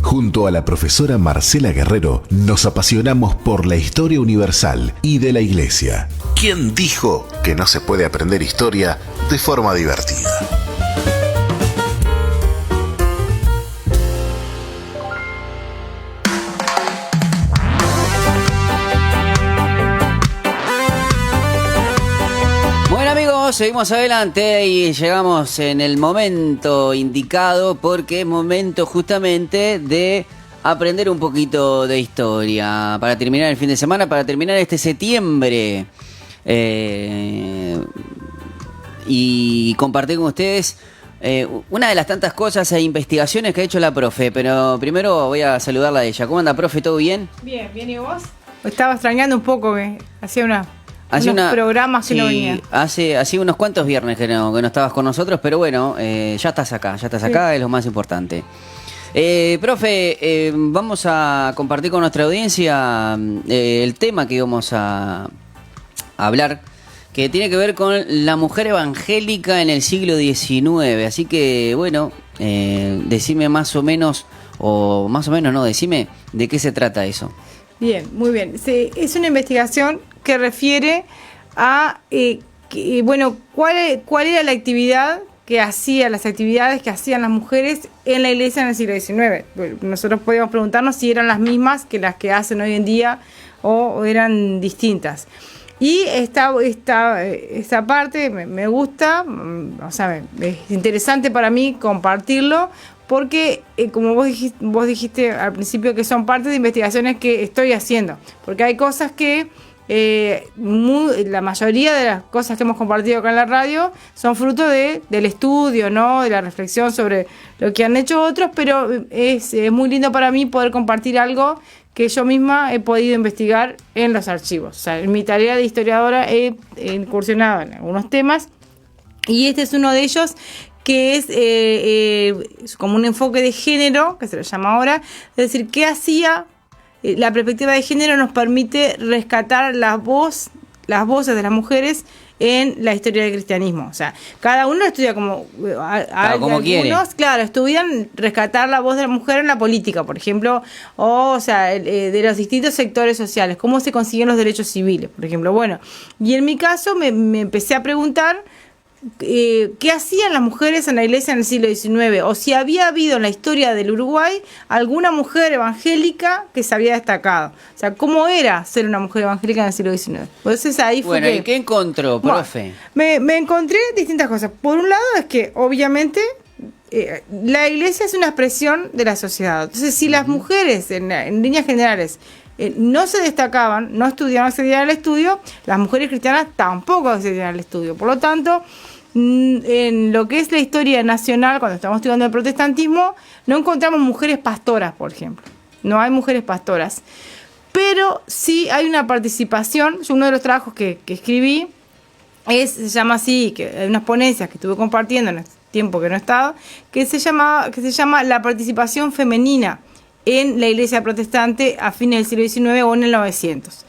Junto a la profesora Marcela Guerrero nos apasionamos por la historia universal y de la Iglesia. ¿Quién dijo que no se puede aprender historia de forma divertida? Seguimos adelante y llegamos en el momento indicado porque es momento justamente de aprender un poquito de historia para terminar el fin de semana, para terminar este septiembre y compartir con ustedes una de las tantas cosas e investigaciones que ha hecho la profe. Pero primero voy a saludarla a ella. ¿Cómo anda, profe? ¿Todo bien? Bien, ¿y vos? Estaba extrañando un poco que hacía unos programas que no venía. Hace unos cuantos viernes que no estabas con nosotros, pero bueno, ya estás acá, sí. Es lo más importante. Profe, vamos a compartir con nuestra audiencia el tema que íbamos a hablar, que tiene que ver con la mujer evangélica en el siglo XIX. Así que, bueno, decime más o menos no, decime de qué se trata eso. Bien, muy bien. Sí, es una investigación que refiere a, cuál era la actividad las actividades que hacían las mujeres en la iglesia en el siglo XIX. Nosotros podíamos preguntarnos si eran las mismas que las que hacen hoy en día o eran distintas. Y esta parte me gusta, es interesante para mí compartirlo, porque como vos dijiste al principio, que son parte de investigaciones que estoy haciendo, porque hay cosas que la mayoría de las cosas que hemos compartido acá en la radio son fruto del estudio, ¿no? De la reflexión sobre lo que han hecho otros, pero es muy lindo para mí poder compartir algo que yo misma he podido investigar en los archivos. O sea, en mi tarea de historiadora he incursionado en algunos temas, y este es uno de ellos, que es como un enfoque de género, que se lo llama ahora, es decir, ¿qué hacía? La perspectiva de género nos permite rescatar las voces de las mujeres en la historia del cristianismo. O sea, cada uno estudia como algunos quiere. Claro, estudian rescatar la voz de la mujer en la política, por ejemplo, de los distintos sectores sociales, cómo se consiguen los derechos civiles, por ejemplo. Bueno, y en mi caso me empecé a preguntar qué hacían las mujeres en la iglesia en el siglo XIX, o si había habido en la historia del Uruguay alguna mujer evangélica que se había destacado. O sea, ¿cómo era ser una mujer evangélica en el siglo XIX? Entonces ahí fue. Bueno, ¿y qué encontró, profe? Bueno, me encontré distintas cosas. Por un lado es que obviamente la iglesia es una expresión de la sociedad. Entonces, si las mujeres en líneas generales no se destacaban, no estudiaban, accedían al estudio, las mujeres cristianas tampoco accedían al estudio. Por lo tanto, en lo que es la historia nacional, cuando estamos estudiando el protestantismo, no encontramos mujeres pastoras, por ejemplo. No hay mujeres pastoras. Pero sí hay una participación. Uno de los trabajos que escribí se llama así, que hay unas ponencias que estuve compartiendo en este tiempo que no estaba, que se llama la participación femenina en la iglesia protestante a fines del siglo XIX o en el 900.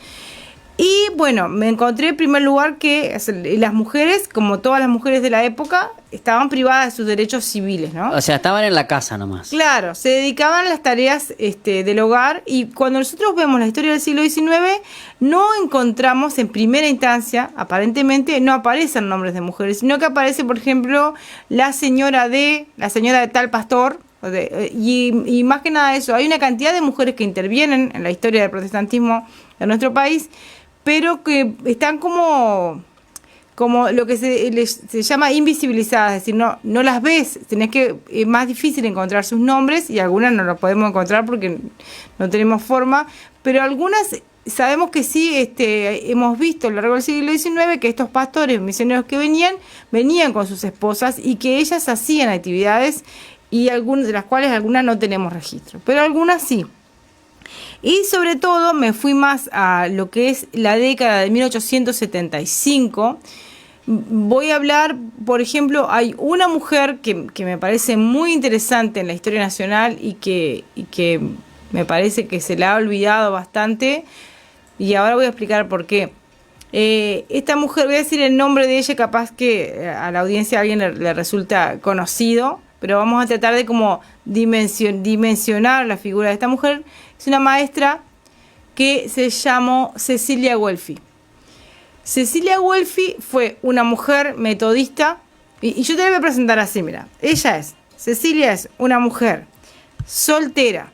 Y bueno, me encontré en primer lugar que las mujeres, como todas las mujeres de la época, estaban privadas de sus derechos civiles, ¿no? O sea, estaban en la casa nomás. Claro, se dedicaban a las tareas del hogar, y cuando nosotros vemos la historia del siglo XIX, no encontramos en primera instancia, aparentemente, no aparecen nombres de mujeres, sino que aparece, por ejemplo, la señora de tal pastor. Y más que nada eso, hay una cantidad de mujeres que intervienen en la historia del protestantismo de nuestro país, pero que están como lo que se llama invisibilizadas, es decir, no las ves, es más difícil encontrar sus nombres, y algunas no las podemos encontrar porque no tenemos forma, pero algunas sabemos que sí. Hemos visto a lo largo del siglo XIX que estos pastores misioneros que venían con sus esposas, y que ellas hacían actividades, y de las cuales algunas no tenemos registro, pero algunas sí. Y sobre todo me fui más a lo que es la década de 1875. Voy a hablar, por ejemplo, hay una mujer que me parece muy interesante en la historia nacional, y que me parece que se la ha olvidado bastante, y ahora voy a explicar por qué. Esta mujer, voy a decir el nombre de ella, capaz que a la audiencia a alguien le resulta conocido. pero vamos a tratar de como dimensionar la figura de esta mujer. Es una maestra que se llamó Cecilia Guelfi. Cecilia Guelfi fue una mujer metodista, y yo te la voy a presentar así, mira. Cecilia es una mujer soltera,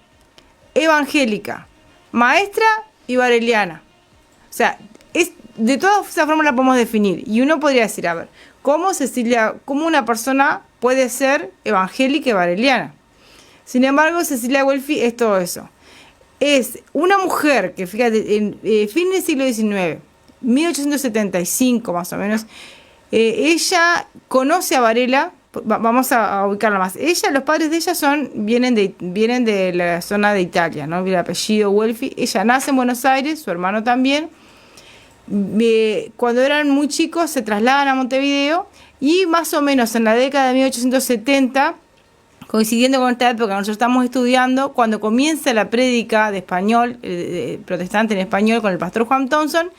evangélica, maestra y bareliana. O sea, de todas esas formas la podemos definir. Y uno podría decir, a ver, ¿cómo una persona puede ser evangélica y bareliana? Sin embargo, Cecilia Guelfi es todo eso. Es una mujer que, fíjate, en fin del siglo XIX, 1875 más o menos, ella conoce a Varela. Vamos a ubicarla más. Los padres de ella vienen de la zona de Italia, ¿no? El apellido Guelfi. Ella nace en Buenos Aires, su hermano también. Cuando eran muy chicos se trasladan a Montevideo y más o menos en la década de 1870, coincidiendo con esta época que nosotros estamos estudiando, cuando comienza la prédica de español, protestante en español, con el pastor Juan Thompson,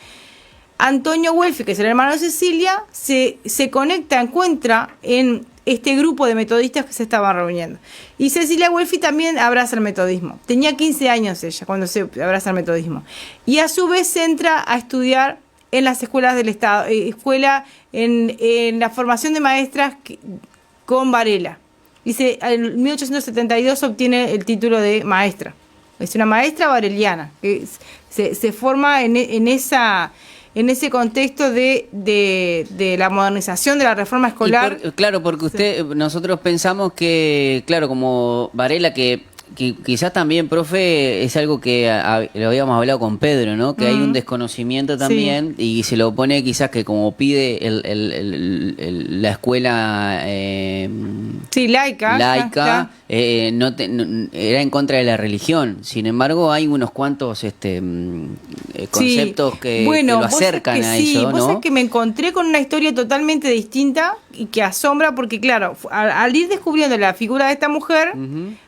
Antonio Guelfi, que es el hermano de Cecilia, se encuentra en este grupo de metodistas que se estaban reuniendo. Y Cecilia Guelfi también abraza el metodismo. Tenía 15 años ella cuando se abraza el metodismo. Y a su vez se entra a estudiar en las escuelas del Estado, en la formación de maestras con Varela. Dice, en 1872 obtiene el título de maestra. Es una maestra vareliana que se forma en ese contexto de la modernización de la reforma escolar. Claro, porque nosotros pensamos que, claro, como Varela, que quizás también, profe, es algo que lo habíamos hablado con Pedro, ¿no? Que hay un desconocimiento también, sí. Y se lo pone quizás que como pide la escuela sí, laica era en contra de la religión. Sin embargo, hay unos cuantos conceptos que lo acercan a eso, ¿no? Vos sabés que me encontré con una historia totalmente distinta y que asombra porque, claro, al ir descubriendo la figura de esta mujer,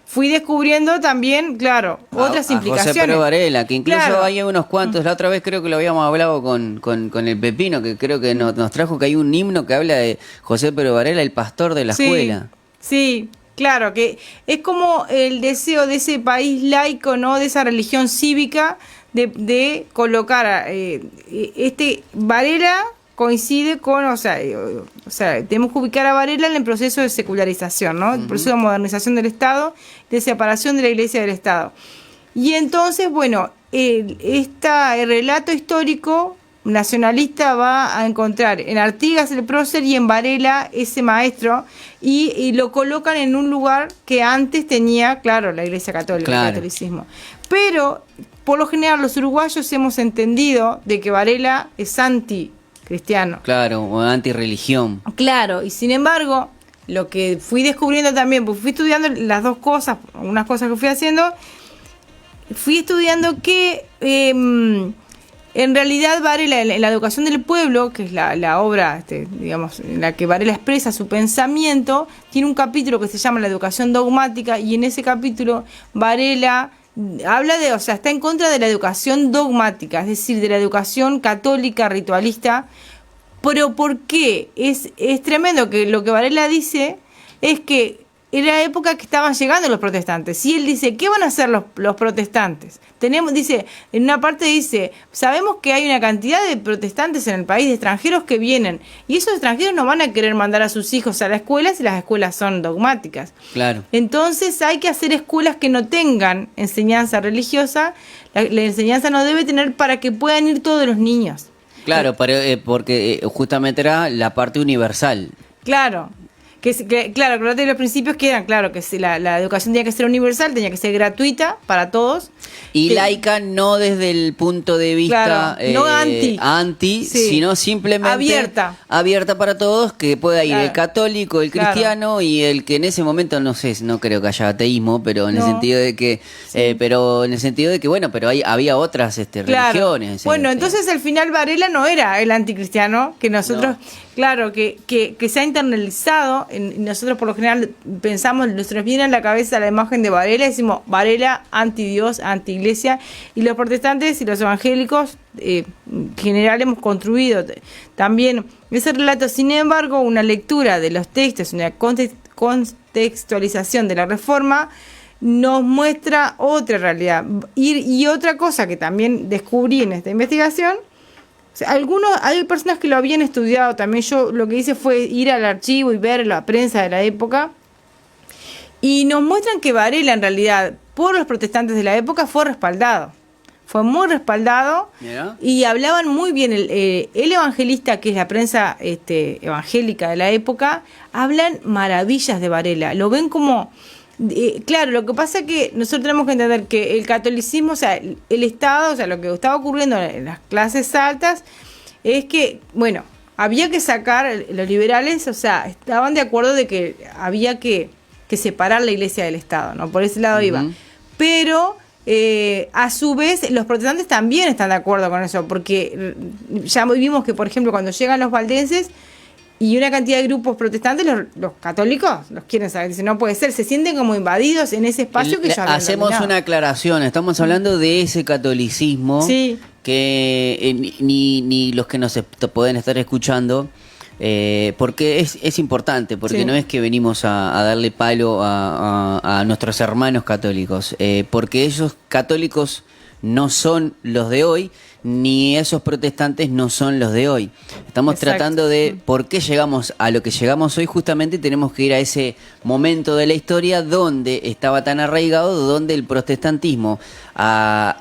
fui descubriendo también, claro, otras implicaciones. José Pedro Varela, que incluso hay unos cuantos, la otra vez creo que lo habíamos hablado con el Pepino, que creo que nos trajo que hay un himno que habla de José Pedro Varela, el pastor de la escuela. Sí, claro, que es como el deseo de ese país laico, ¿no? De esa religión cívica, de colocar Varela coincide con, o sea, tenemos que ubicar a Varela en el proceso de secularización, ¿no? El proceso de modernización del Estado, de separación de la Iglesia del Estado. Y entonces, bueno, el relato histórico nacionalista va a encontrar en Artigas el prócer y en Varela ese maestro, y lo colocan en un lugar que antes tenía, claro, la Iglesia Católica, el catolicismo. Pero, por lo general, los uruguayos hemos entendido de que Varela es anticristiano. Claro, o antirreligión. Claro, y sin embargo, lo que fui descubriendo también, pues fui estudiando las dos cosas, unas cosas que fui haciendo, fui estudiando que en realidad Varela, en la educación del pueblo, que es la obra, digamos, en la que Varela expresa su pensamiento, tiene un capítulo que se llama La educación dogmática, y en ese capítulo Varela habla está en contra de la educación dogmática, es decir, de la educación católica, ritualista. Pero ¿por qué? Es tremendo que lo que Varela dice es que era la época que estaban llegando los protestantes. Y él dice, ¿qué van a hacer los protestantes? En una parte dice, sabemos que hay una cantidad de protestantes en el país, de extranjeros que vienen, y esos extranjeros no van a querer mandar a sus hijos a la escuela si las escuelas son dogmáticas. Claro. Entonces hay que hacer escuelas que no tengan enseñanza religiosa. La enseñanza no debe tener para que puedan ir todos los niños. Claro, porque justamente era la parte universal. Claro. Claro, que los principios que eran, claro, que la educación tenía que ser universal, tenía que ser gratuita para todos. Y laica no desde el punto de vista no anti, sí, sino simplemente abierta para todos, que pueda ir el católico, el cristiano y el que en ese momento, no sé, no creo que haya ateísmo, pero en el sentido de que bueno, pero había otras religiones. Bueno, entonces al final Varela no era el anticristiano que nosotros, que se ha internalizado. Nosotros por lo general pensamos, nos viene a la cabeza la imagen de Varela y decimos Varela anti-Dios, anti-iglesia, y los protestantes y los evangélicos en general hemos construido también ese relato. Sin embargo, una lectura de los textos, una contextualización de la reforma nos muestra otra realidad. Y otra cosa que también descubrí en esta investigación, o sea, hay personas que lo habían estudiado también. Yo lo que hice fue ir al archivo y ver la prensa de la época, y nos muestran que Varela en realidad por los protestantes de la época fue respaldado. Fue muy respaldado. ¿Mira? Y hablaban muy bien. El evangelista, que es la prensa evangélica de la época, hablan maravillas de Varela. Lo ven como... claro, lo que pasa es que nosotros tenemos que entender que el catolicismo, o sea, el Estado, o sea, lo que estaba ocurriendo en las clases altas es que, bueno, había que sacar, los liberales, o sea, estaban de acuerdo de que había que separar la iglesia del Estado, ¿no? Por ese lado iba. Pero a su vez los protestantes también están de acuerdo con eso, porque ya vimos que, por ejemplo, cuando llegan los valdenses y una cantidad de grupos protestantes, los católicos los quieren saber, dicen, no puede ser, se sienten como invadidos en ese espacio que ya habían Hacemos dominado. una aclaración, estamos hablando de ese catolicismo Sí. que ni los que nos pueden estar escuchando, porque es importante, porque Sí. no es que venimos a darle palo a nuestros hermanos católicos, porque esos católicos no son los de hoy, ni esos protestantes no son los de hoy. Estamos Exacto. tratando de por qué llegamos a lo que llegamos hoy. Justamente tenemos que ir a ese momento de la historia donde estaba tan arraigado, donde el protestantismo,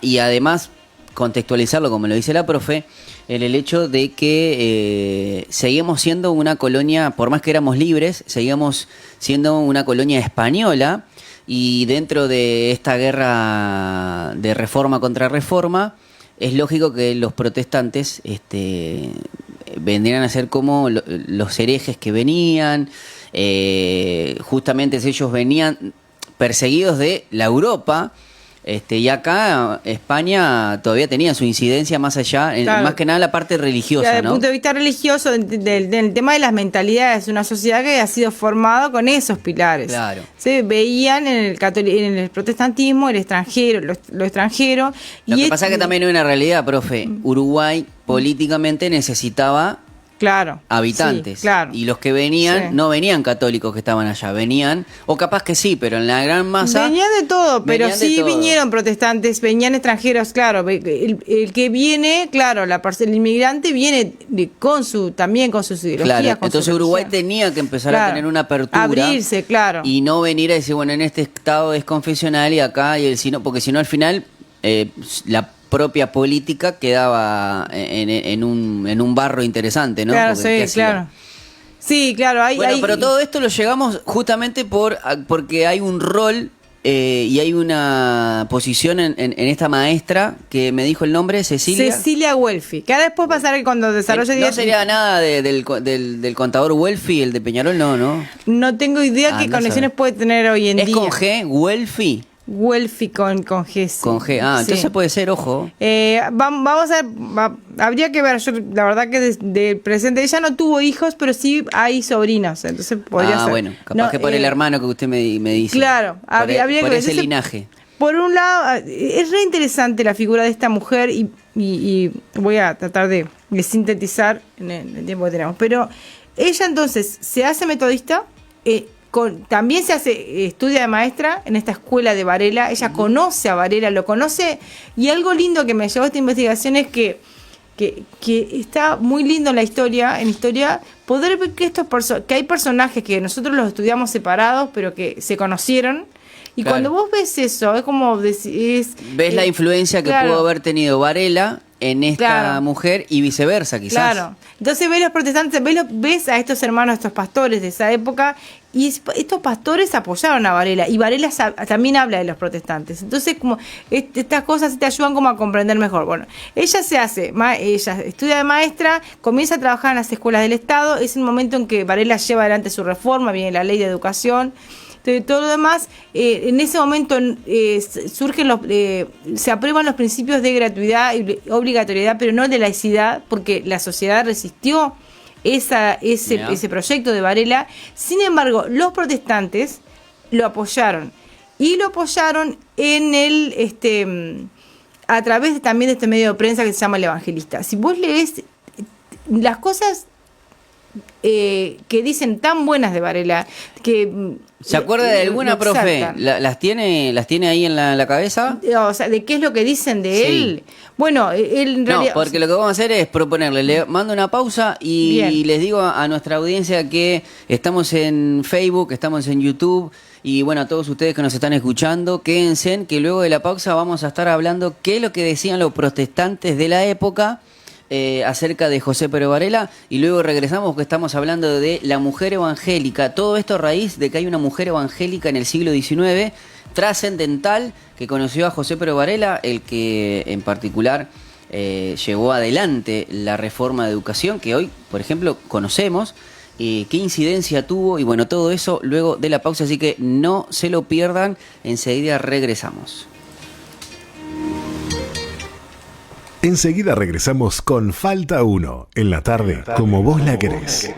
y además contextualizarlo, como lo dice la profe, en el hecho de que seguimos siendo una colonia, por más que éramos libres, seguíamos siendo una colonia española, y dentro de esta guerra de reforma contra reforma, es lógico que los protestantes vendrían a ser como los herejes que venían, justamente ellos venían perseguidos de la Europa, y acá España todavía tenía su incidencia más allá, Claro. más que nada la parte religiosa, Desde el ¿no? punto de vista religioso, del tema de las mentalidades, una sociedad que ha sido formada con esos pilares. Claro. Se veían en el protestantismo, el extranjero, lo extranjero. Lo que pasa es que también hay una realidad, profe. Uruguay políticamente necesitaba Claro. habitantes. Sí, claro. Y los que venían, Sí. no venían católicos que estaban allá, venían, o capaz que sí, pero en la gran masa... Venían de todo, pero venían de sí todo. vinieron protestantes, venían extranjeros, claro. El que viene, claro, el inmigrante viene también con sus ideologías. Claro, con su entonces Uruguay religión. tenía que empezar a Claro. tener una apertura. Abrirse, claro. Y no venir a decir, bueno, en este estado es confesional y acá, porque si no al final la propia política quedaba en un barro interesante, ¿no? Claro, Porque, ¿qué sí, hacía? claro. Sí, claro. Bueno, pero todo esto lo llegamos justamente porque hay un rol y hay una posición en esta maestra que me dijo el nombre, Cecilia Welfi. Que ahora después pasará que cuando desarrolle... No sería nada del contador Welfi, el de Peñarol, no. No tengo idea qué Andá a conexiones saber. puede tener hoy en ¿Es día. con G, Welfi? Welfi con G. Sí. Con G. Sí. Entonces puede ser, ojo. Vamos a ver, habría que ver. Yo, la verdad que desde el presente ella no tuvo hijos, pero sí hay sobrinos, entonces podría ser. Bueno, capaz No, que por el hermano que usted me dice. Claro, Por habría que por ver. ese Entonces, linaje. Por un lado, es re interesante la figura de esta mujer y voy a tratar de sintetizar en el tiempo que tenemos. Pero ella entonces se hace metodista, también se hace, estudia de maestra en esta escuela de Varela. Ella conoce a Varela, lo conoce, y algo lindo que me llevó a esta investigación es que está muy lindo en la historia, poder ver que que hay personajes que nosotros los estudiamos separados, pero que se conocieron. Y Claro. cuando vos ves eso, es como Ves la influencia que claro. pudo haber tenido Varela en esta Claro. mujer y viceversa, quizás. Claro. Entonces ves los protestantes, ves a estos hermanos, estos pastores de esa época, y estos pastores apoyaron a Varela, y Varela también habla de los protestantes. Entonces, como estas cosas te ayudan como a comprender mejor. Bueno, ella ella estudia de maestra, comienza a trabajar en las escuelas del Estado, es el momento en que Varela lleva adelante su reforma, viene la ley de educación. De todo lo demás, en ese momento se aprueban los principios de gratuidad y obligatoriedad, pero no de laicidad, porque la sociedad resistió ese proyecto de Varela. Sin embargo, los protestantes lo apoyaron, y lo apoyaron a través también de este medio de prensa que se llama El Evangelista. Si vos lees las cosas, que dicen tan buenas de Varela, que... ¿Se acuerda de alguna, profe? ¿Las tiene ahí en la cabeza? O sea, ¿de qué es lo que dicen de él? Bueno, él en realidad... No, porque lo que vamos a hacer es proponerle, le mando una pausa y Bien. les digo a nuestra audiencia que estamos en Facebook, estamos en YouTube y bueno, a todos ustedes que nos están escuchando, quédense que luego de la pausa vamos a estar hablando qué es lo que decían los protestantes de la época acerca de José Pero Varela y luego regresamos porque estamos hablando de la mujer evangélica, todo esto a raíz de que hay una mujer evangélica en el siglo XIX trascendental que conoció a José Pero Varela, el que en particular llevó adelante la reforma de educación que hoy, por ejemplo, conocemos, qué incidencia tuvo y bueno, todo eso luego de la pausa, así que no se lo pierdan, enseguida regresamos. Enseguida regresamos con Falta 1 en la tarde, como vos la querés.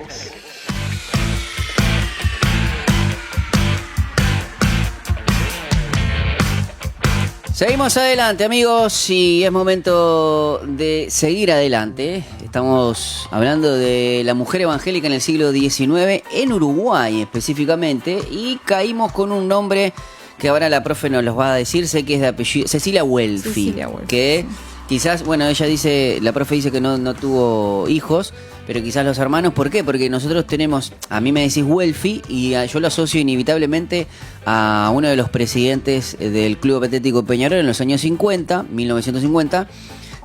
Seguimos adelante, amigos, y es momento de seguir adelante. Estamos hablando de la mujer evangélica en el siglo XIX, en Uruguay específicamente, y caímos con un nombre que ahora la profe nos los va a decir, sé que es de apellido, Cecilia Welfi, que quizás, bueno, ella dice, la profe dice que no tuvo hijos, pero quizás los hermanos, ¿por qué? Porque nosotros tenemos, a mí me decís Welfi y yo lo asocio inevitablemente a uno de los presidentes del Club Atlético Peñarol en los años 50, 1950,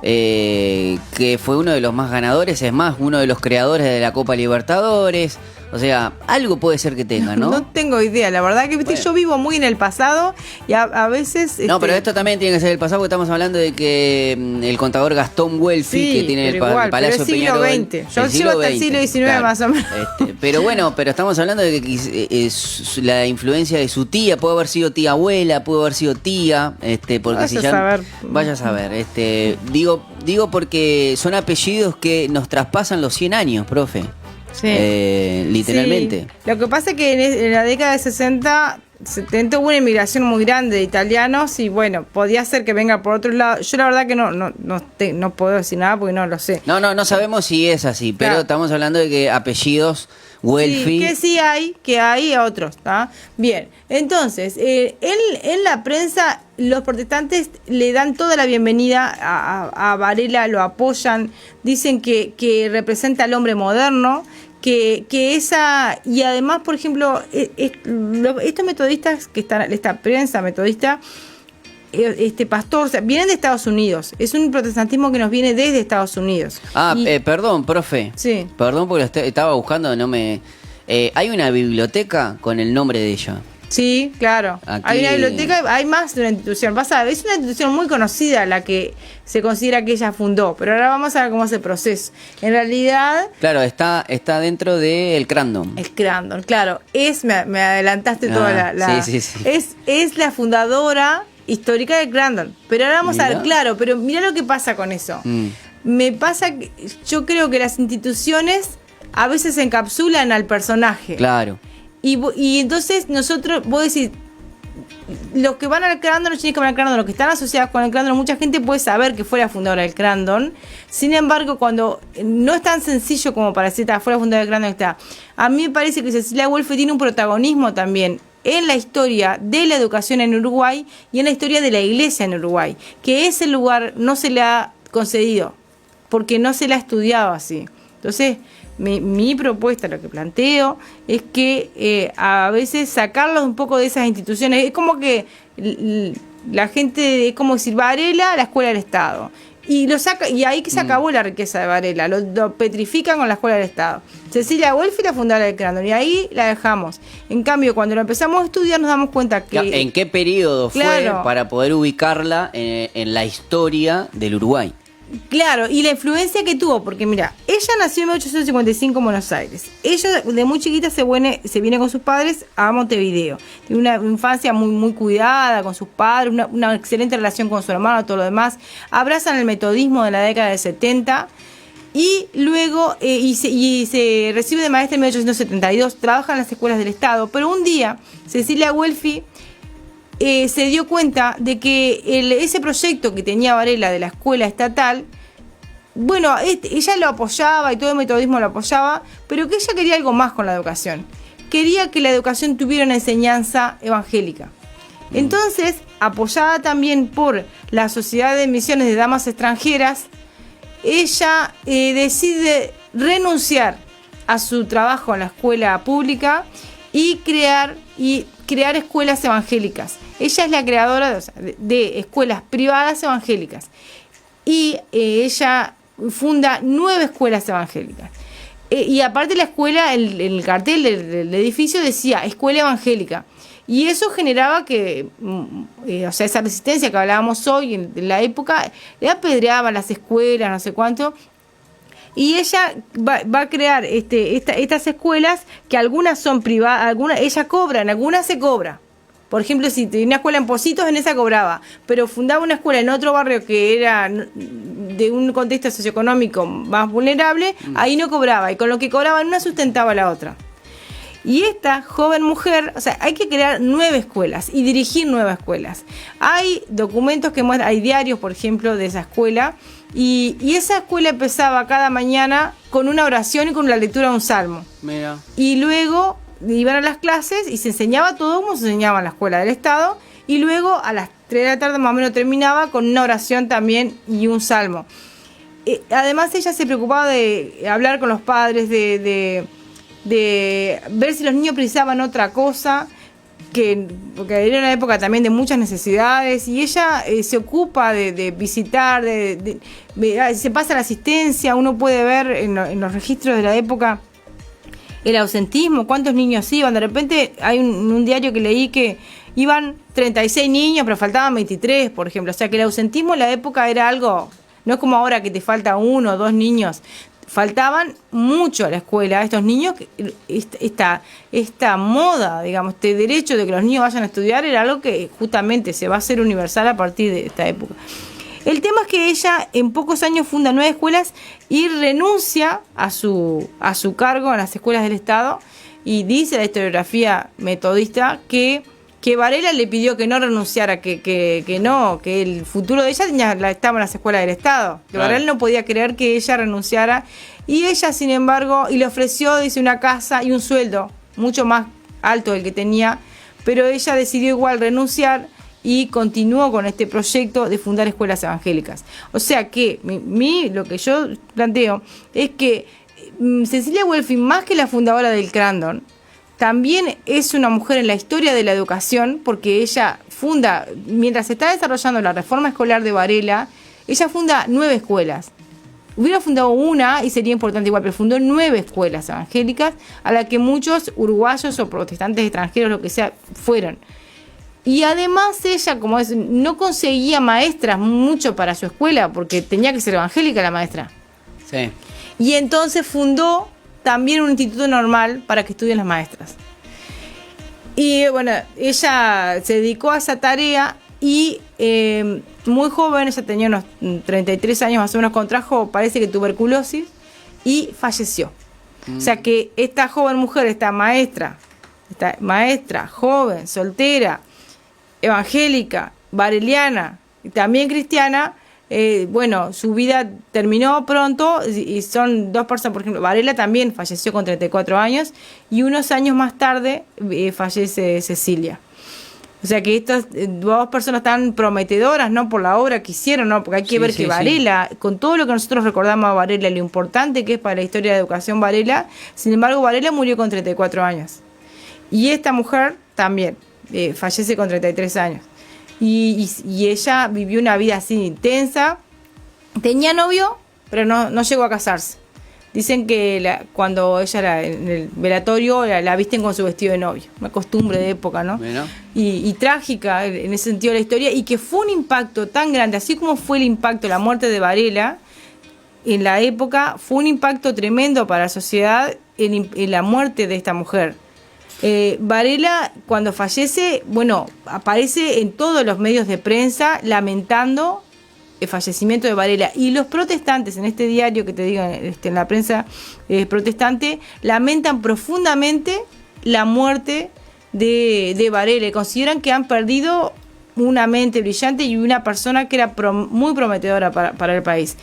que fue uno de los más ganadores, es más, uno de los creadores de la Copa Libertadores. O sea, algo puede ser que tenga, ¿no? No tengo idea, la verdad que Bueno. yo vivo muy en el pasado y a veces... No, pero esto también tiene que ser el pasado porque estamos hablando de que el contador Gastón Welfi, Sí, que tiene pero el igual, Palacio pero es siglo Peñarol. XX. Yo llego hasta el siglo XIX más o menos. Pero bueno, pero estamos hablando de que la influencia de su tía, puede haber sido tía abuela, puede haber sido tía, porque Vaya si a ya... saber. Vaya a saber, digo porque son apellidos que nos traspasan los 100 años, profe. Sí. Literalmente. Sí. Lo que pasa es que en la década de 60, 70 hubo una inmigración muy grande de italianos y bueno, podía ser que venga por otro lado. Yo la verdad que no puedo decir nada porque no lo sé. No sabemos si es así, pero Claro. estamos hablando de que apellidos Welfi... Sí, que sí hay, que hay otros, ¿está? Bien, entonces, en la prensa los protestantes le dan toda la bienvenida a Varela, lo apoyan, dicen que representa al hombre moderno, que esa, y además, por ejemplo, estos metodistas que están, esta prensa metodista, este pastor, o sea, vienen de Estados Unidos, es un protestantismo que nos viene desde Estados Unidos. Perdón, profe. Sí. Perdón porque estaba buscando, hay una biblioteca con el nombre de ella. Sí, claro. Aquí... Hay una biblioteca, hay más de una institución. Vas a ver, es una institución muy conocida la que se considera que ella fundó, pero ahora vamos a ver cómo es el proceso. En realidad... Claro, está dentro del Crandon. El Crandon, claro. Me adelantaste toda la... Sí. Es la fundadora histórica del Crandon. Pero ahora vamos a ver, claro, pero mira lo que pasa con eso. Me pasa que yo creo que las instituciones a veces encapsulan al personaje. Claro. Y entonces vos decís, los que van al Crandon no tienen que van al Crandon, los que están asociados con el Crandon, mucha gente puede saber que fue la fundadora del Crandon. Sin embargo, cuando no es tan sencillo como para decir, fue la fundadora del Crandon, está. A mí me parece que Cecilia Welfi tiene un protagonismo también en la historia de la educación en Uruguay y en la historia de la iglesia en Uruguay, que ese lugar no se le ha concedido, porque no se le ha estudiado así. Entonces, mi propuesta, lo que planteo, es que a veces sacarlos un poco de esas instituciones. Es como que la gente, es como decir, Varela, la escuela del Estado. Y lo saca, y ahí que se acabó la riqueza de Varela, lo petrifican con la escuela del Estado. Cecilia Welfi, la fundadora del Crandon, y ahí la dejamos. En cambio, cuando lo empezamos a estudiar nos damos cuenta que... ¿En qué periodo fue para poder ubicarla en la historia del Uruguay? Claro, y la influencia que tuvo, porque mira, ella nació en 1855 en Buenos Aires. Ella de muy chiquita se viene con sus padres a Montevideo. Tiene una infancia muy cuidada con sus padres, una excelente relación con su hermano, todo lo demás. Abrazan el metodismo de la década de 70 y luego se recibe de maestra en 1872, trabaja en las escuelas del Estado, pero un día Cecilia Welfi se dio cuenta de que ese proyecto que tenía Varela de la escuela estatal bueno, ella lo apoyaba y todo el metodismo lo apoyaba, pero que ella quería algo más con la educación. Quería que la educación tuviera una enseñanza evangélica. Entonces, apoyada también por la Sociedad de Misiones de Damas Extranjeras, ella decide renunciar a su trabajo en la escuela pública y crear escuelas evangélicas. Ella es la creadora de escuelas privadas evangélicas y ella funda 9 escuelas evangélicas. Y aparte la escuela, el cartel del edificio decía escuela evangélica. Y eso generaba que, esa resistencia que hablábamos hoy en la época, le apedreaban las escuelas, no sé cuánto. Y ella va a crear estas escuelas, que algunas son privadas, ella cobra, en algunas se cobra. Por ejemplo, si tenía una escuela en Positos, en esa cobraba, pero fundaba una escuela en otro barrio que era de un contexto socioeconómico más vulnerable, ahí no cobraba, y con lo que cobraba en una sustentaba la otra. Y esta joven mujer, o sea, hay que crear 9 escuelas y dirigir 9 escuelas. Hay documentos que muestran, hay diarios, por ejemplo, de esa escuela, y esa escuela empezaba cada mañana con una oración y con la lectura de un salmo. Mira. Y luego iban a las clases y se enseñaba todo como se enseñaba en la escuela del Estado, y luego a las 3 de la tarde más o menos terminaba con una oración también y un salmo. Además ella se preocupaba de hablar con los padres, de ver si los niños precisaban otra cosa, porque era una época también de muchas necesidades, y ella se ocupa de visitar, se pasa la asistencia. Uno puede ver en los registros de la época el ausentismo, cuántos niños iban. De repente hay un diario que leí que iban 36 niños, pero faltaban 23, por ejemplo. O sea que el ausentismo en la época era algo, no es como ahora que te falta 1 o 2 niños. Faltaban mucho a la escuela estos niños. Esta moda, digamos, este derecho de que los niños vayan a estudiar era algo que justamente se va a hacer universal a partir de esta época. El tema es que ella en pocos años funda 9 escuelas y renuncia a su cargo en las escuelas del Estado, y dice la historiografía metodista que Varela le pidió que no renunciara, que el futuro de ella estaba en las escuelas del Estado. Que Claro. Varela no podía creer que ella renunciara, y ella, sin embargo, y le ofreció, dice, una casa y un sueldo mucho más alto del que tenía, pero ella decidió igual renunciar y continuó con este proyecto de fundar escuelas evangélicas. O sea que lo que yo planteo es que Cecilia Welfing, más que la fundadora del Crandon, también es una mujer en la historia de la educación, porque ella funda, mientras se está desarrollando la reforma escolar de Varela, ella funda 9 escuelas. Hubiera fundado una y sería importante igual, pero fundó 9 escuelas evangélicas, a las que muchos uruguayos o protestantes extranjeros, lo que sea, fueron. Y además ella, no conseguía maestras mucho para su escuela, porque tenía que ser evangélica la maestra. Sí. Y entonces fundó también un instituto normal para que estudien las maestras. Y bueno, ella se dedicó a esa tarea y muy joven, ella tenía unos 33 años más o menos, contrajo, parece que tuberculosis, y falleció. O sea que esta joven mujer, esta maestra joven, soltera, evangélica, vareliana y también cristiana, su vida terminó pronto, y son 2 personas. Por ejemplo, Varela también falleció con 34 años y unos años más tarde fallece Cecilia. O sea que estas 2 personas tan prometedoras, ¿no?, por la obra que hicieron, ¿no? Porque hay que ver que Varela, con todo lo que nosotros recordamos a Varela, lo importante que es para la historia de educación Varela, sin embargo Varela murió con 34 años. Y esta mujer también fallece con 33 años. Y ella vivió una vida así intensa. Tenía novio, pero no llegó a casarse. Dicen que cuando ella en el velatorio la visten con su vestido de novio. Una costumbre de época, ¿no? Bueno. Y trágica en ese sentido de la historia. Y que fue un impacto tan grande, así como fue el impacto de la muerte de Varela en la época, fue un impacto tremendo para la sociedad en la muerte de esta mujer. Varela, cuando fallece, aparece en todos los medios de prensa lamentando el fallecimiento de Varela, y los protestantes, en este diario que te digo, en la prensa protestante, lamentan profundamente la muerte de Varela, y consideran que han perdido una mente brillante y una persona que era muy prometedora para el país.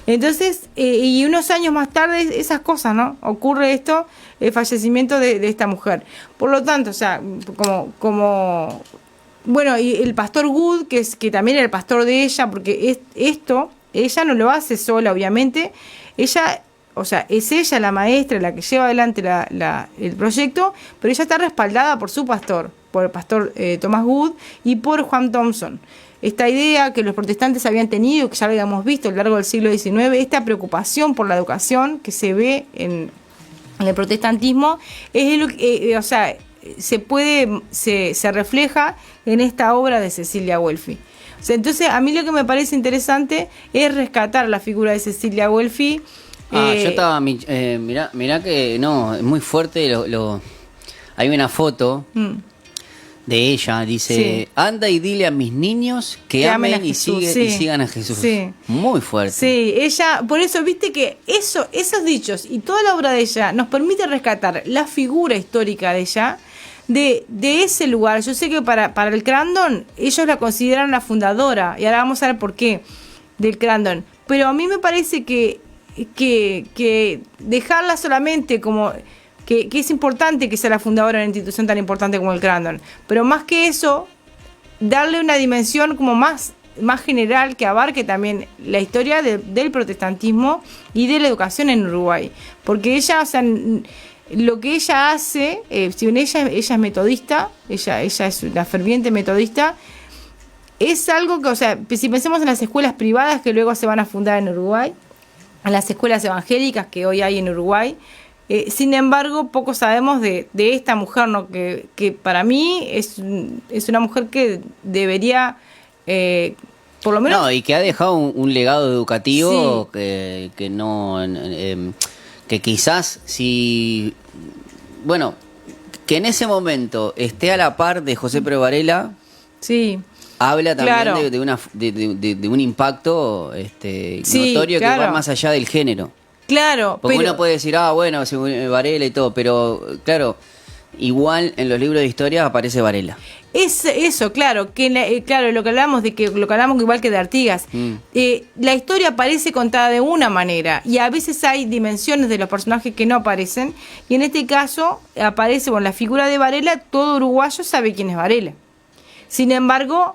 Entonces, y unos años más tarde, esas cosas, ¿no? Ocurre esto, el fallecimiento de esta mujer. Por lo tanto, o sea, como bueno, y el pastor Wood, que también era el pastor de ella, porque ella no lo hace sola, obviamente. Ella, o sea, es ella la maestra, la que lleva adelante el proyecto, pero ella está respaldada por su pastor, por el pastor Thomas Wood y por Juan Thompson. Esta idea que los protestantes habían tenido, que ya lo habíamos visto a lo largo del siglo XIX, esta preocupación por la educación que se ve en el protestantismo, o sea, se refleja en esta obra de Cecilia Welfy. O sea, entonces, a mí lo que me parece interesante es rescatar la figura de Cecilia Welfy. Yo estaba, mirá que no, es muy fuerte, hay una foto de ella, dice, Sí. anda y dile a mis niños que amen a y Jesús, sí. y sigan a Jesús. Sí. Muy fuerte. Sí, ella, por eso, viste que esos dichos y toda la obra de ella nos permite rescatar la figura histórica de ella, de ese lugar. Yo sé que para el Crandon, ellos la consideran la fundadora, y ahora vamos a ver por qué, del Crandon. Pero a mí me parece que dejarla solamente como que es importante que sea la fundadora de una institución tan importante como el Crandon, pero más que eso, darle una dimensión como más general que abarque también la historia del protestantismo y de la educación en Uruguay, porque ella, o sea, lo que ella hace, si bien ella es metodista, ella es una ferviente metodista, es algo que, o sea, si pensemos en las escuelas privadas que luego se van a fundar en Uruguay, en las escuelas evangélicas que hoy hay en Uruguay, sin embargo, poco sabemos de esta mujer, ¿no? Que para mí es una mujer que debería, por lo menos... No, y que ha dejado un legado educativo Sí. que no... que quizás si... Bueno, que en ese momento esté a la par de José Pérez Varela... Sí. Habla también Claro. de un impacto Sí, notorio claro. que va más allá del género. Claro, Porque pero... uno puede decir, bueno, Varela y todo, pero claro, igual en los libros de historia aparece Varela. Es eso, claro, claro, lo que hablamos igual que de Artigas. La historia parece contada de una manera y a veces hay dimensiones de los personajes que no aparecen, y en este caso aparece, bueno, la figura de Varela. Todo uruguayo sabe quién es Varela. Sin embargo,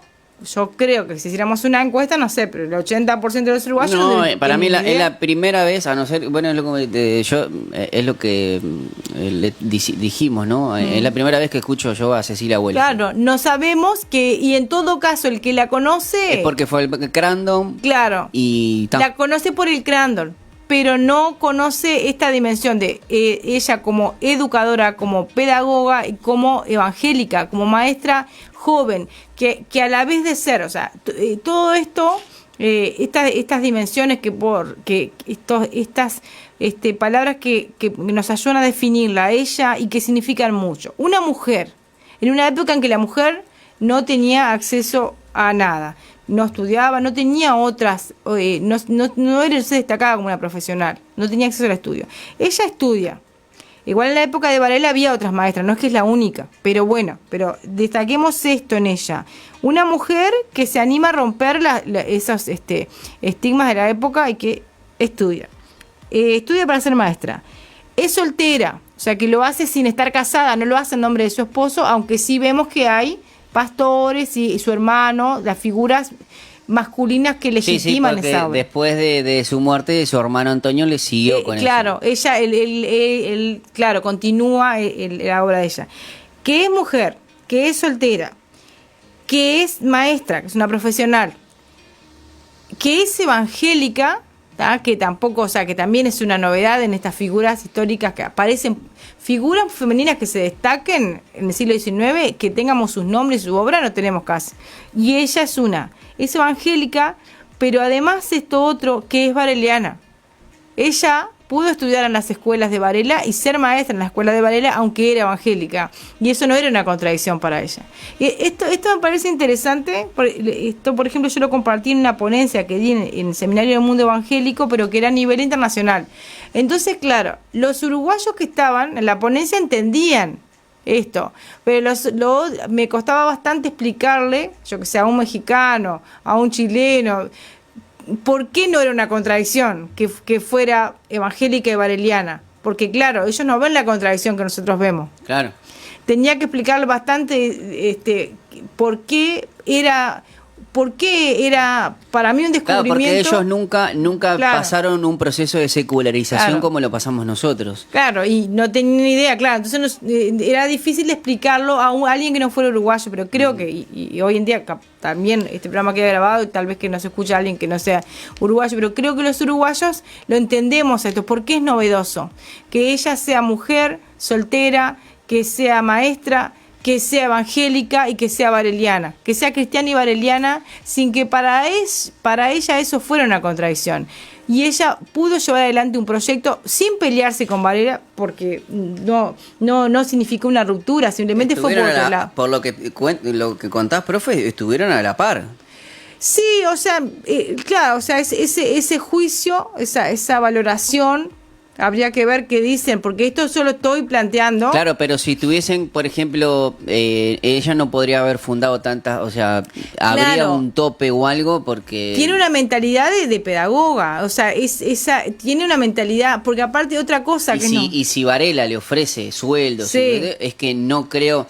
yo creo que si hiciéramos una encuesta, no sé, pero el 80% de los uruguayos... No, para mí tienen es idea. la primera vez, a no ser, bueno, es lo que le dijimos, ¿no? Es la primera vez que escucho yo a Cecilia Welfy. Claro, no sabemos y en todo caso el que la conoce... Es porque fue el Crandon Claro, y... la conoce por el Crandon, pero no conoce esta dimensión de ella como educadora, como pedagoga y como evangélica, como maestra joven, que a la vez de ser, o sea, todo esto, estas dimensiones estas palabras que nos ayudan a definirla a ella y que significan mucho. Una mujer, en una época en que la mujer no tenía acceso a nada, no estudiaba, no tenía otras, no era destacada como una profesional, no tenía acceso al estudio. Ella estudia. Igual en la época de Varela había otras maestras, no es que es la única, pero bueno, destaquemos esto en ella. Una mujer que se anima a romper esos estigmas de la época y que estudia. Estudia para ser maestra. Es soltera, o sea que lo hace sin estar casada, no lo hace en nombre de su esposo, aunque sí vemos que hay pastores y su hermano, las figuras masculinas que legitiman porque esa obra. después de su muerte, su hermano Antonio le siguió con claro, eso. ella, claro, continúa la obra de ella. Que es mujer, que es soltera, que es maestra, que es una profesional, que es evangélica, ¿tá? Que tampoco, o sea, que también es una novedad en estas figuras históricas que aparecen, figuras femeninas que se destaquen en el siglo XIX, que tengamos sus nombres y su obra, no tenemos casi. Y ella es evangélica, pero además esto otro, que es vareliana. Ella pudo estudiar en las escuelas de Varela y ser maestra en la escuela de Varela, aunque era evangélica, y eso no era una contradicción para ella. Esto me parece interesante. Esto, por ejemplo, yo lo compartí en una ponencia que di en el Seminario del Mundo Evangélico, pero que era a nivel internacional. Entonces, claro, los uruguayos que estaban en la ponencia entendían esto. Pero me costaba bastante explicarle, yo que sé, a un mexicano, a un chileno, por qué no era una contradicción que fuera evangélica y bareliana. Porque claro, ellos no ven la contradicción que nosotros vemos. Claro. Tenía que explicarle bastante por qué era para mí un descubrimiento. Claro, porque ellos nunca Claro. pasaron un proceso de secularización Claro. como lo pasamos nosotros. Claro, y no tenía ni idea, claro. Entonces era difícil explicarlo a alguien que no fuera uruguayo, pero creo que, y hoy en día también este programa queda grabado, y tal vez que no se escucha a alguien que no sea uruguayo, pero creo que los uruguayos lo entendemos esto. ¿Por qué es novedoso? Que ella sea mujer, soltera, que sea maestra, que sea evangélica y que sea bareliana, que sea cristiana y bareliana, sin que para ella eso fuera una contradicción. Y ella pudo llevar adelante un proyecto sin pelearse con Varela, porque no significó una ruptura, simplemente fue por otro lado. Por lo que contás, profe, estuvieron a la par. Sí, o sea, claro, o sea, ese juicio, esa valoración, habría que ver qué dicen, porque esto solo estoy planteando. Claro, pero si tuviesen, por ejemplo, ella no podría haber fundado tantas, o sea, habría Claro. un tope o algo porque... Tiene una mentalidad de pedagoga, o sea, tiene una mentalidad, porque aparte otra cosa Y si Varela le ofrece sueldos, Sí. es que no creo...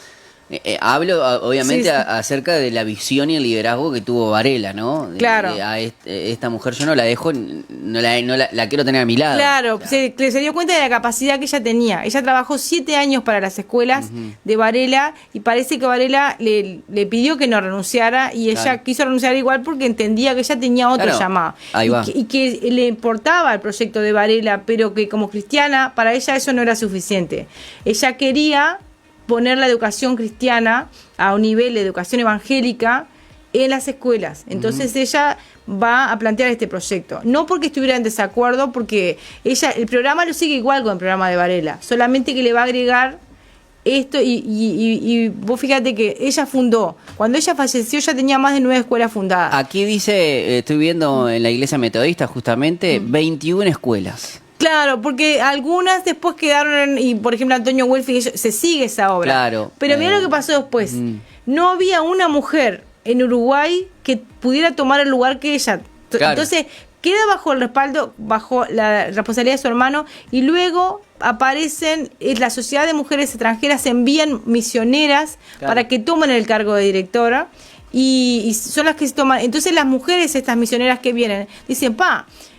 hablo obviamente Sí, sí. acerca de la visión y el liderazgo que tuvo Varela, ¿no? Claro. A esta mujer yo no la dejo, la quiero tener a mi lado. Claro, se dio cuenta de la capacidad que ella tenía. Ella trabajó 7 años para las escuelas de Varela y parece que Varela le pidió que no renunciara y ella Claro. quiso renunciar igual porque entendía que ella tenía otro Claro, llamado. ahí va. Y que le importaba el proyecto de Varela, pero que como cristiana, para ella eso no era suficiente. Ella quería poner la educación cristiana a un nivel de educación evangélica en las escuelas. Entonces ella va a plantear este proyecto. No porque estuviera en desacuerdo, porque el programa lo sigue igual con el programa de Varela, solamente que le va a agregar esto y vos fíjate que ella fundó, cuando ella falleció ya tenía más de 9 escuelas fundadas. Aquí dice, estoy viendo en la iglesia metodista justamente, 21 escuelas. Claro, porque algunas después quedaron, y por ejemplo Antonio Welfi, se sigue esa obra. Claro. Pero mira lo que pasó después. No había una mujer en Uruguay que pudiera tomar el lugar que ella. Claro. Entonces queda bajo el respaldo, bajo la responsabilidad de su hermano, y luego aparecen, la Sociedad de Mujeres Extranjeras envían misioneras para que tomen el cargo de directora. Y son las que se toman. Entonces las mujeres, estas misioneras que vienen, dicen,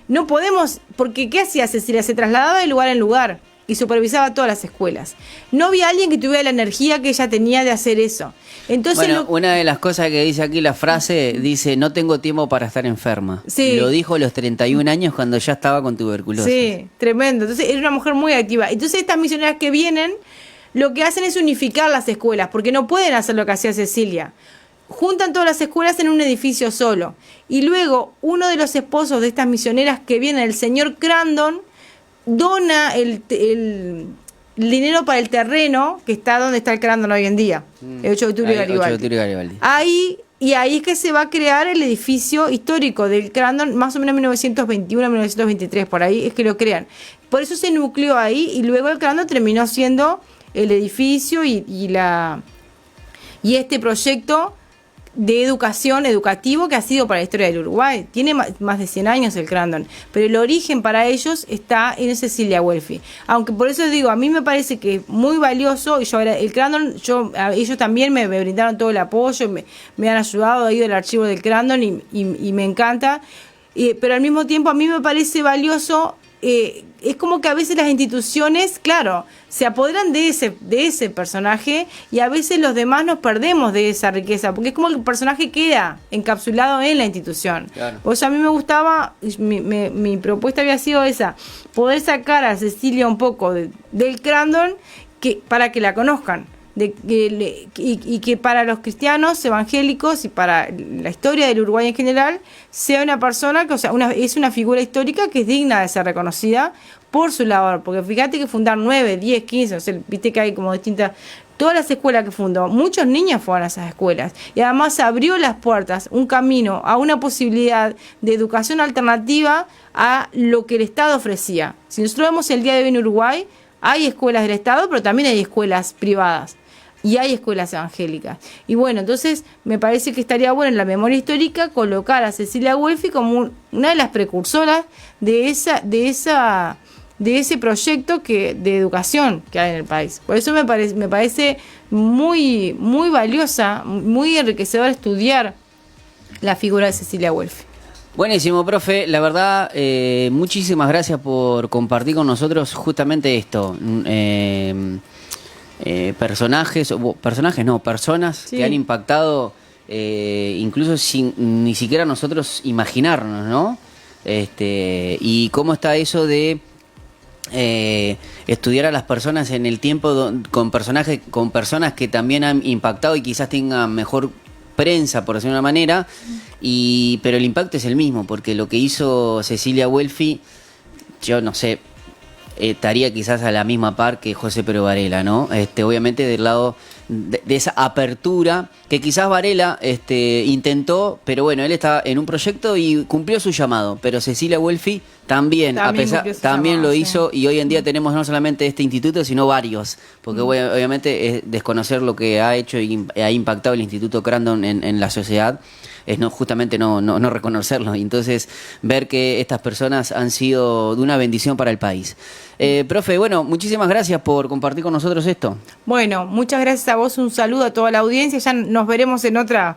no podemos, porque ¿qué hacía Cecilia? Se trasladaba de lugar en lugar y supervisaba todas las escuelas. No había alguien que tuviera la energía que ella tenía de hacer eso. Entonces, Bueno, una de las cosas que dice aquí la frase, dice, no tengo tiempo para estar enferma. Sí. Lo dijo a los 31 años cuando ya estaba con tuberculosis. sí, tremendo. Entonces era una mujer muy activa. Entonces estas misioneras que vienen, lo que hacen es unificar las escuelas, porque no pueden hacer lo que hacía Cecilia. Juntan todas las escuelas en un edificio solo. Y luego uno de los esposos de estas misioneras que viene, el señor Crandon, dona el dinero para el terreno que está donde está el Crandon hoy en día, el 8 de octubre Ahí, 8 de Garibaldi. octubre Garibaldi. Ahí es que se va a crear el edificio histórico del Crandon, más o menos 1921, 1923, por ahí es que lo crean. Por eso se nucleó ahí y luego el Crandon terminó siendo el edificio y este proyecto de educativo que ha sido para la historia del Uruguay. Tiene más de 100 años el Crandon, pero el origen para ellos está en Cecilia Welfi. Aunque por eso digo, a mí me parece que es muy valioso, y el Crandon, ellos también me brindaron todo el apoyo, me han ayudado, he ido al archivo del Crandon y me encanta, pero al mismo tiempo a mí me parece valioso. Es como que a veces las instituciones, claro, se apoderan de ese personaje y a veces los demás nos perdemos de esa riqueza, porque es como que el personaje queda encapsulado en la institución. Claro. Por eso a mí me gustaba, mi propuesta había sido esa, poder sacar a Cecilia un poco del Crandon para que la conozcan. Y que para los cristianos evangélicos y para la historia del Uruguay en general sea una persona que, es una figura histórica que es digna de ser reconocida por su labor, porque fíjate que fundar 9, 10, 15, viste que hay como distintas, todas las escuelas que fundó, muchos niños fueron a esas escuelas y además abrió las puertas, un camino a una posibilidad de educación alternativa a lo que el Estado ofrecía. Si nosotros vemos el día de hoy en Uruguay, hay escuelas del Estado, pero también hay escuelas privadas. y hay escuelas evangélicas. Y bueno, entonces me parece que estaría bueno en la memoria histórica colocar a Cecilia Welfi como una de las precursoras de ese proyecto de educación que hay en el país. Por eso me parece muy, muy valiosa, muy enriquecedor estudiar la figura de Cecilia Welfi. Buenísimo, profe. La verdad, muchísimas gracias por compartir con nosotros justamente esto. Personas Sí. que han impactado incluso sin ni siquiera nosotros imaginarnos, ¿no? Y cómo está eso de estudiar a las personas en el tiempo con personas que también han impactado y quizás tengan mejor prensa, por decirlo de una manera, pero el impacto es el mismo, porque lo que hizo Cecilia Welfi, yo no sé, estaría quizás a la misma par que José Pedro Varela, ¿no? Obviamente del lado de esa apertura que quizás Varela intentó, pero bueno, él está en un proyecto y cumplió su llamado, pero Cecilia Welfi también lo hizo, y hoy en día tenemos no solamente este instituto, sino varios, porque obviamente es desconocer lo que ha hecho y ha impactado el Instituto Crandon en la sociedad, es justamente no reconocerlo, y entonces ver que estas personas han sido de una bendición para el país. Profe, bueno, muchísimas gracias por compartir con nosotros esto. Bueno, muchas gracias a vos, un saludo a toda la audiencia, ya nos veremos en otra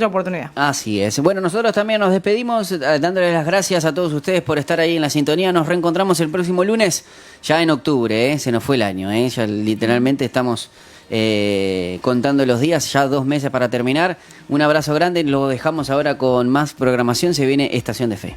oportunidad. Así es. Bueno, nosotros también nos despedimos dándoles las gracias a todos ustedes por estar ahí en la sintonía. Nos reencontramos el próximo lunes, ya en octubre, se nos fue el año, ya literalmente estamos contando los días, ya 2 meses para terminar. Un abrazo grande, lo dejamos ahora con más programación, se viene Estación de Fe.